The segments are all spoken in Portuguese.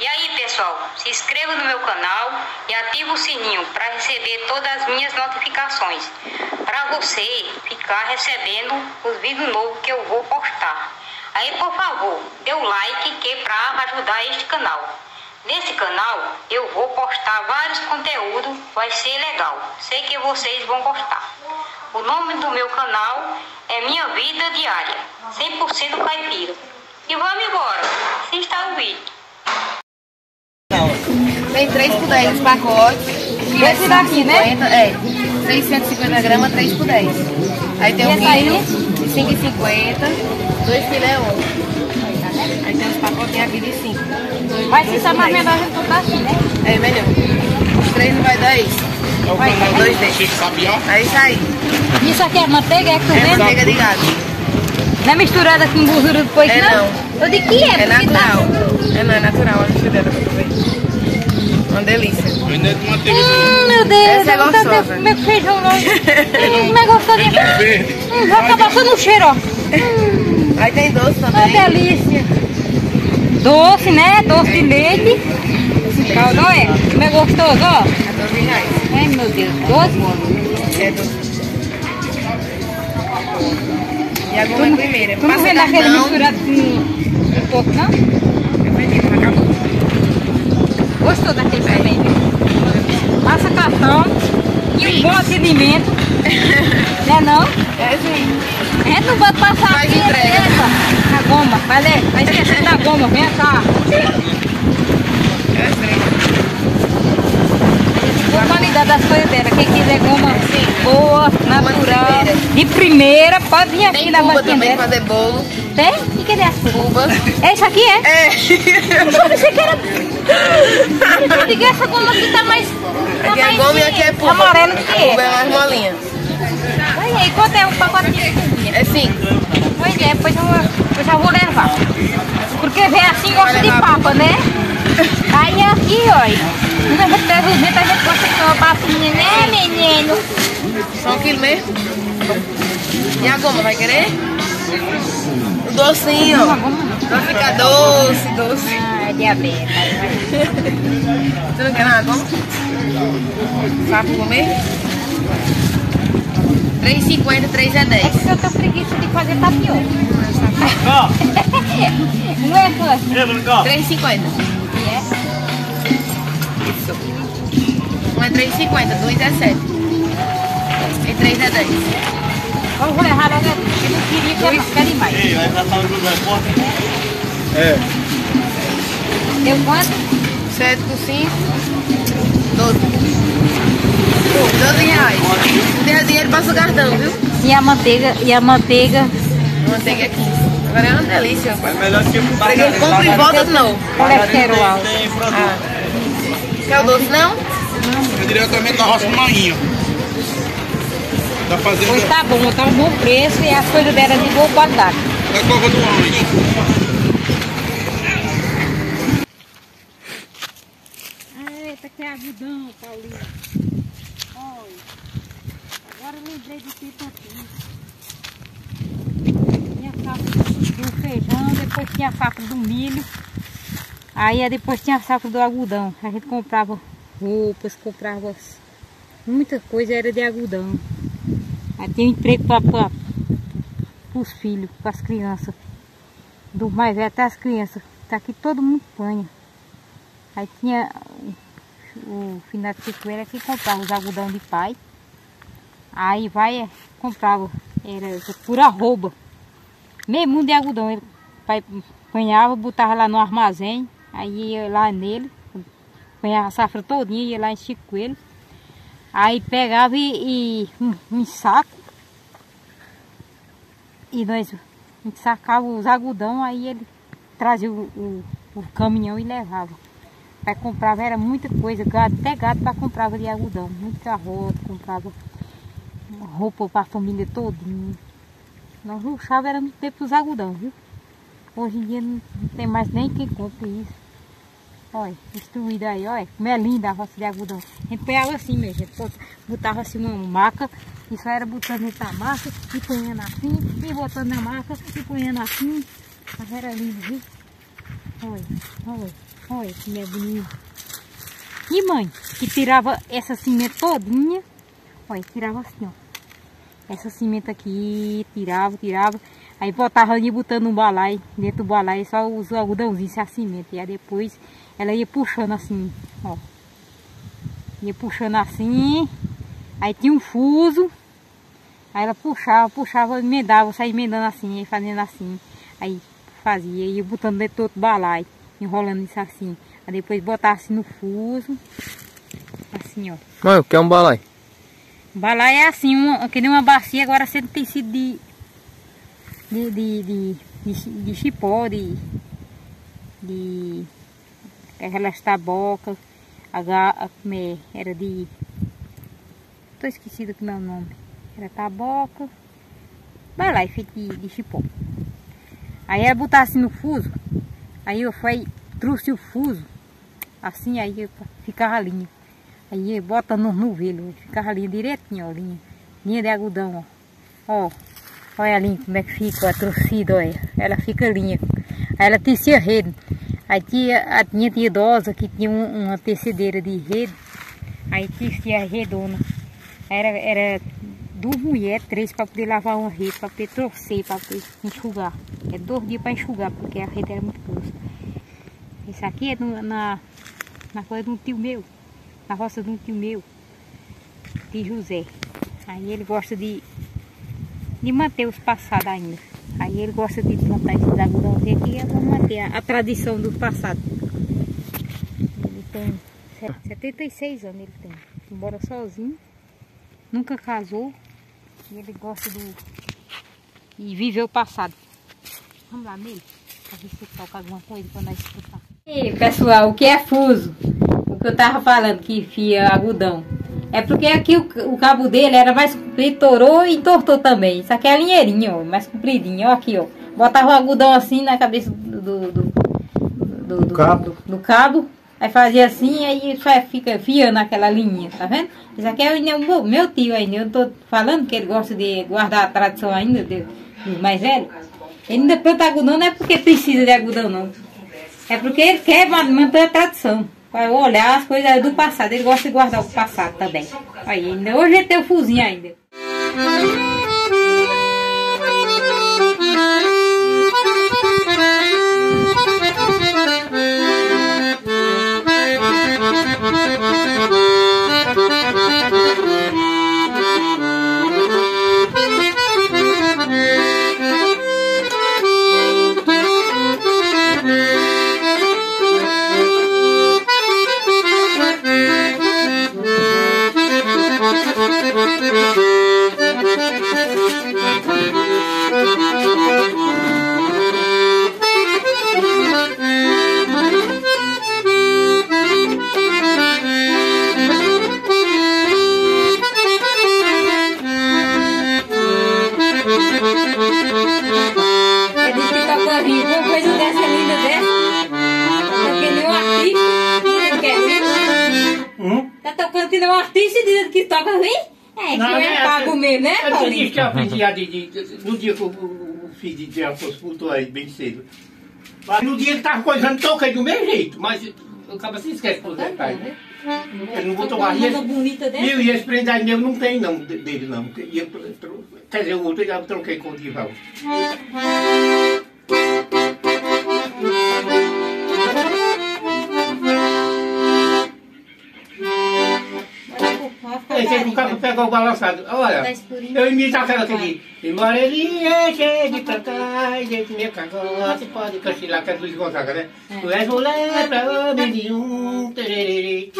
E aí pessoal, se inscreva no meu canal e ative o sininho para receber todas as minhas notificações, para você ficar recebendo os vídeos novos que eu vou postar. Aí por favor, dê o like que é para ajudar este canal. Nesse canal eu vou postar vários conteúdos, vai ser legal, sei que vocês vão gostar. O nome do meu canal é Minha Vida Diária, 100% caipira. E vamos embora, assista o vídeo. Tem 3 por 10 os pacotes. Esse daqui, né? 350 gramas, 3 por 10. Aí tem um quilo de 5,50, 2 filé 1. Aí tem os pacotinhos aqui de 5. Mas se tá mais menor, a gente botar assim, né? É melhor. Os 3 não vai dar isso. Vai, 2 desses. É isso aí. Isso aqui é manteiga, é que tu É vende? manteiga de gado. Não é misturada com gordura do coice, É não? Eu de que é? É natural. Não é natural, a misturada pra tu ver. Uma delícia. Meu Deus, essa é eu vou gostosa. comer feijão não. Não é gostoso. Vai acabar só no cheiro, ó. Aí tem doce Uma também. delícia. Doce, né? Doce de leite. Caldo, é? Como é gostoso, ó. R$12. Ai, meu Deus. 12? É doce. E a goma é primeira. Tu não vende aquele misturado com pouco, não? Eu vendi, mas acabou. Gostou daquele também, viu? Passa cartão e um bom atendimento. Não é não? É sim. A gente não vai passar Faz aqui, entrega. a goma. Vai esquecer da goma, vem cá. É sim. Boa qualidade das coisas dela. Quem quiser goma boa, natural, de primeira, pode vir aqui Tem na cuba maquinha também dela. fazer bolo. Tem? O que é essa? Cuba. É isso aqui, é? É. Eu pensei que era... Eu digo, essa goma aqui tá mais... Tá Aqui é mais goma e aqui é cuba. amarelo do que A cuba é. é mais molinha. Olha aí, quanto é um pacotinho? É 5. Pois é, depois eu já vou levar. Porque vem assim, gosta de papa, né? Aí aqui, ó. Quando a gente pega os dentes, a gente gosta de uma papinha, né, menino? Só 1 quilo mesmo? E a goma, vai querer? O docinho, ó. Vai ficar doce. Ah, é diabetes. Você não quer nada, goma? Sabe comer? 3,50, 3 é 10. É porque eu tenho preguiça de fazer tapioca. Não é, fã? 3,50. E é? Isso. Um é 3,50, 2 é 7. E 3 é 10. Eu vou errar logo, eu não queria que era demais. Deu quanto? 7 por 5, 12. 12 reais. Se der dinheiro, passa o cartão, viu? E a manteiga? A manteiga é 15. Agora é uma delícia. É melhor que o Preguei, compra e volta de novo. Colesterol alto. tem produto. Quer o doce, não? É diretamente da roça do Maninho. Tá fazendo Pois tá bom, tá um bom preço e as coisas dela de boa qualidade. da cova do anjo. Eita, que agudão, Paulinho. Olha, agora eu lembrei de ti tantinho. Tinha a safra do feijão, depois tinha a safra do milho. Aí depois tinha a safra do algodão. A gente comprava roupas, comprava muita coisa, era de algodão. Aí tinha emprego para os filhos, para as crianças. Do mais velho até as crianças. Tá aqui todo mundo panha. Aí tinha o final de Chicoeira que comprava os algodão de pai. Aí comprava, era por arroba. Meio mundo de algodão. Ele pai apanhava, botava lá no armazém. Aí ia lá nele, apanhava a safra todinha, ia lá em Chicoeira. Aí pegava um saco. E nós ensacávamos os algodão, aí ele trazia o caminhão e levava. Aí comprava, era muita coisa, até gado para comprava de algodão, muita roupa, comprava roupa para a família todinha. Nós luxava era no tempo dos algodão, viu? Hoje em dia não tem mais nem quem compre isso. Olha, destruído aí, olha, como é linda a roça de algodão. A gente pegava assim mesmo, a gente botava assim uma maca, e só era botando dentro da maca, e punhando assim, e botando na maca, e punhando assim. Mas era lindo, viu? Olha, olha. Olha que é bonito. E mãe, que tirava essa semente todinha. Olha, tirava assim, ó. Essa semente aqui, tirava. Aí botava ali, botando um balaio. Dentro do balaio só os algodãozinhos, a semente. E aí depois ela ia puxando assim, ó. Ia puxando assim. Aí tinha um fuso. Aí ela puxava, emendava, saia emendando assim, aí fazendo assim. Aí fazia, ia botando dentro do outro balaio, enrolando isso assim. Aí depois botava assim no fuso. Assim, ó. Mãe, o que é um balaio? Balaio é assim, que nem uma bacia, agora sempre tem sido de chipó, de aquelas tabocas, era de... Tô esquecido que não é o nome. Era taboca, balaio feito de chipó. Aí ela botava assim no fuso, aí eu trouxe o fuso, assim, aí eu ficava a linha. Aí eu bota no novelho, ficava a linha direitinho, ó, linha de algodão, ó. Ó, olha a linha como é que fica, ó, a torcida, olha. Ela fica linha. Aí ela tecia rede. Aí tinha idosa que tinha uma tecedeira de rede, aí tecia redonda. Era 2 mulheres, 3 para poder lavar uma rede, para poder torcer, para poder enxugar. É 2 dias para enxugar, porque a rede era muito grossa. Isso aqui é na coisa de um tio meu, na roça de um tio meu, de José. Aí ele gosta de manter os passados ainda. Aí ele gosta de plantar esses algodãozinhos aqui, vamos manter a tradição do passado. Ele tem 76 anos, ele tem. Embora sozinho, nunca casou. E ele gosta de viver o passado. Vamos lá nele, para ver se toca alguma coisa para nós escutar. E pessoal, o que é fuso? O que eu tava falando que fia algodão. É porque aqui o cabo dele era mais comprido, torou e entortou também. Isso aqui é linheirinho, ó, mais compridinho, ó, aqui, ó. Botava o algodão assim na cabeça do cabo. Aí fazia assim, aí fica fiando naquela linha, tá vendo? Isso aqui é o meu tio ainda. Eu tô falando que ele gosta de guardar a tradição ainda dos mais velhos. Ele ainda planta algodão, não é porque precisa de algodão, não. É porque ele quer manter a tradição. Para olhar as coisas do passado. Ele gosta de guardar o passado também. Aí, ainda hoje ele tem o fuzinho ainda. Um artista dizendo que toca bem? É, não, que é pago mesmo, né, Paulinho? Eu tinha no dia que eu fiz de dia, fosse aí bem cedo. Mas no dia que tava coisando, toquei do mesmo jeito, mas o cara se esquece de aposentar, né? Ele não vou tocar. E esse prendado meu não tem, não, dele não. Quer dizer, o outro eu já troquei com o Dival. O cara pegou o balançado. Olha, eu imito aquela que diz: embora ele é cheio de cantar, gente meio cagota, pode cochilar, que é Luiz Gonzaga, né? Tu és mulher pra homem de um tererê.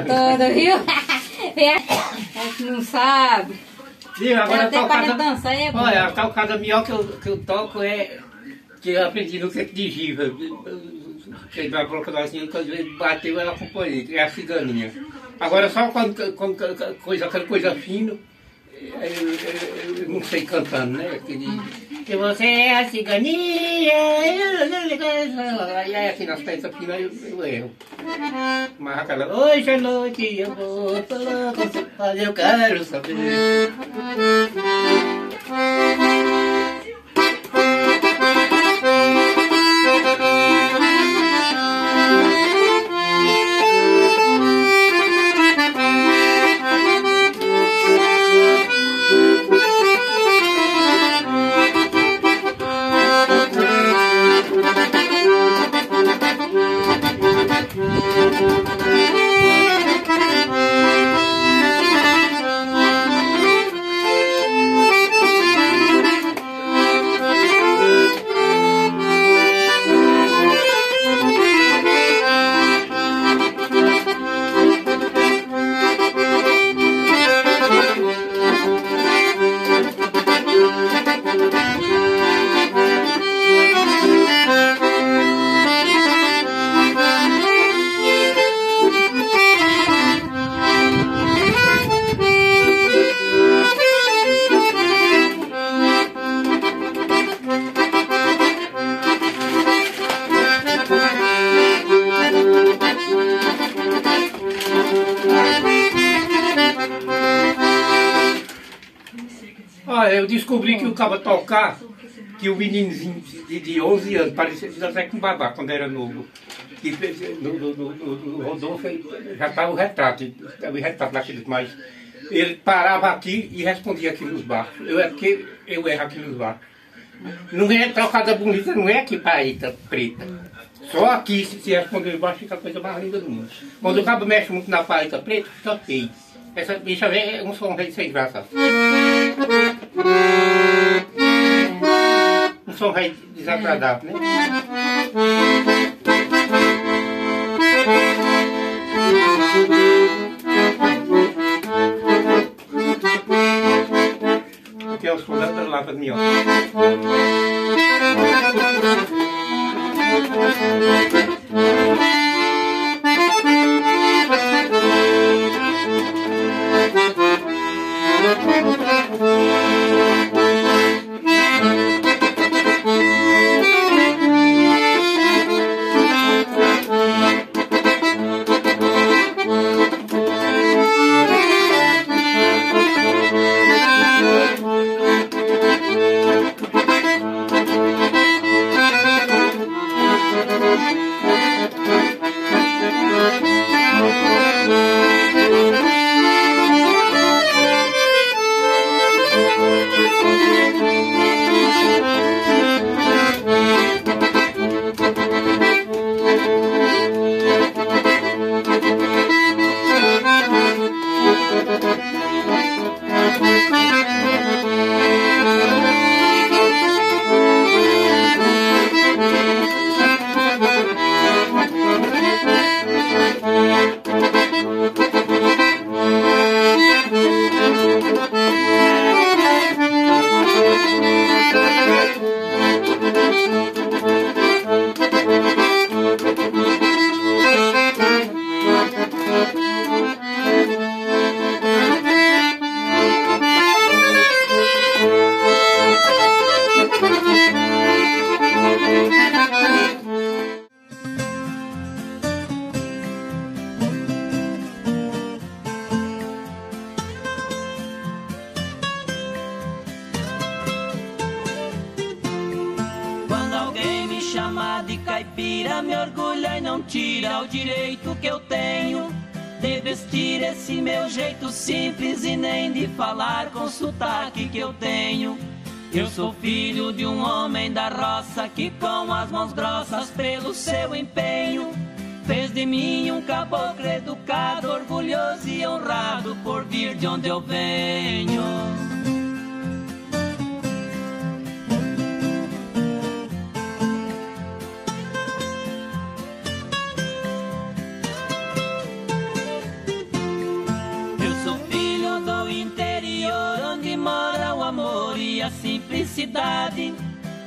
Toda, viu? É que não sabe. Viu? Agora até para dançar é bom. Olha, a calcada melhor que eu toco é que eu aprendi no tempo de Giva. Cheguei na broca da senhora, quando ele bateu, ela acompanhou, é a ciganinha. Agora só quando aquela coisa fina, eu não sei cantando, né? Que você é a ciganinha, e aí aqui nas peças finas eu erro. Mas aquela, hoje à noite eu vou falar com seu pai, eu quero saber. Eu descobri que o cabo tocar, que o meninozinho de 11 anos, parecia até com babá quando era novo. Que no Rodolfo já estava o retrato daqueles, mas ele parava aqui e respondia aqui nos baixos. Porque eu erro aqui nos baixos. Não é tocada bonita, não é aqui paeta preta. Só aqui, se responder nos baixos, fica a coisa mais linda do mundo. Quando o cabo mexe muito na paeta preta, fica feio. Essa bicha é um som rei sem graça. Um som rei desagradável, né? Aqui é o som da lata de minhoca. Me orgulha e não tira o direito que eu tenho de revestir esse meu jeito simples e nem de falar com sotaque que eu tenho. Eu sou filho de um homem da roça que com as mãos grossas pelo seu empenho fez de mim um caboclo educado, orgulhoso e honrado por vir de onde eu venho. A simplicidade,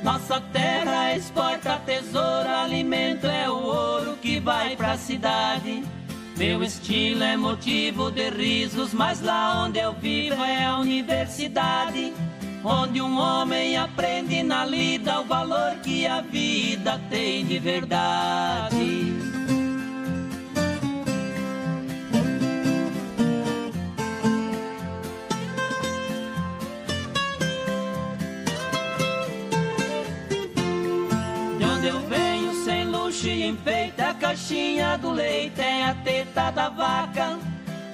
nossa terra exporta tesouro, alimento é o ouro que vai pra cidade. Meu estilo é motivo de risos, mas lá onde eu vivo é a universidade, onde um homem aprende na lida o valor que a vida tem de verdade. Enfeita a caixinha do leite, é a teta da vaca.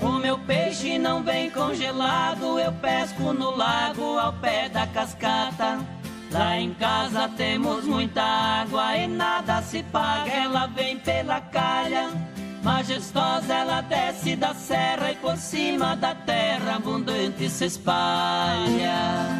O meu peixe não vem congelado, eu pesco no lago ao pé da cascata. Lá em casa temos muita água e nada se paga, ela vem pela calha. Majestosa ela desce da serra e por cima da terra abundante se espalha.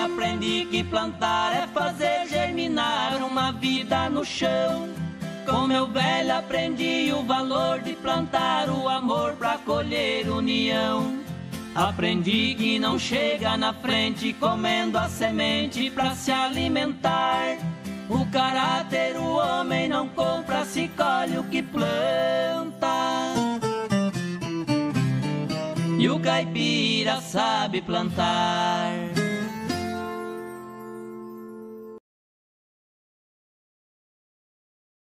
Aprendi que plantar é fazer germinar uma vida no chão. Com meu velho aprendi o valor de plantar o amor pra colher união. Aprendi que não chega na frente comendo a semente pra se alimentar. O caráter o homem não compra, se colhe o que planta. E o caipira sabe plantar.